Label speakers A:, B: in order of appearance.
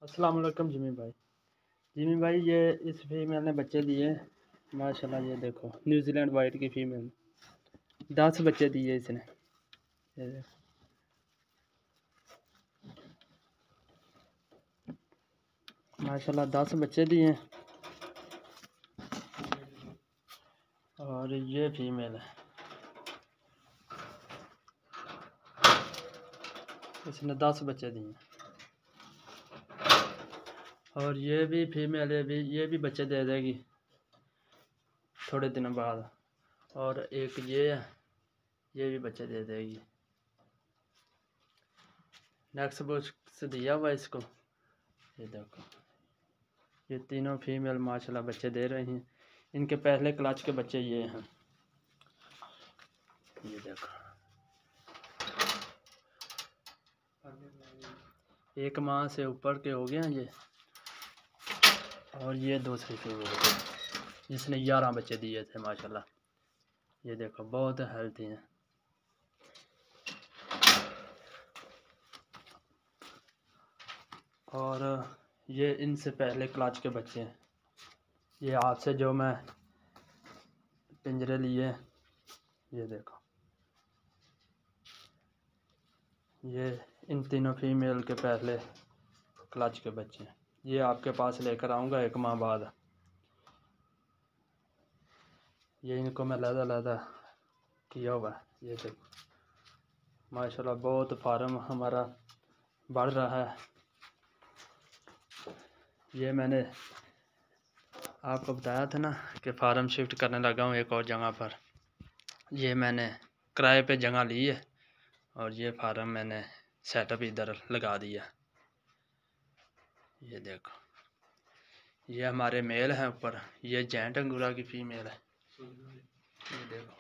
A: अस्सलाम वालेकुम जिमी भाई ये इस फीमेल ने बच्चे दिए माशाल्लाह। ये देखो न्यूजीलैंड वाइट की फीमेल 10 बच्चे दिए इसने। ये देखो माशाल्लाह 10 बच्चे दिए और ये फीमेल है, इसने 10 बच्चे दिए और ये भी फीमेल है, ये भी बच्चे दे देगी थोड़े दिनों बाद। और एक ये है, ये भी बच्चे दे देगी। नेक्स्ट बॉक्स दिया हुआ इसको। ये देखो ये तीनों फीमेल माशाल्लाह बच्चे दे रही हैं। इनके पहले क्लच के बच्चे ये हैं। ये देखो एक माह से ऊपर के हो गए हैं ये। और ये दूसरी फीमेल जिसने 11 बच्चे दिए थे माशाल्लाह। ये देखो बहुत हेल्थी हैं। और ये इनसे पहले क्लच के बच्चे हैं। ये आपसे जो मैं पिंजरे लिए, ये देखो ये इन तीनों फीमेल के पहले क्लच के बच्चे हैं। ये आपके पास लेकर आऊँगा 1 माह बाद। ये इनको मैं लहदा किया हुआ है। ये देखो माशाल्लाह बहुत फार्म हमारा बढ़ रहा है। ये मैंने आपको बताया था ना कि फार्म शिफ्ट करने लगा हूँ एक और जगह पर। ये मैंने किराए पे जगह ली है और ये फार्म मैंने सेटअप इधर लगा दिया। ये देखो ये हमारे मेल हैं ऊपर, ये जेंट अंगूरा की फीमेल है। ये देखो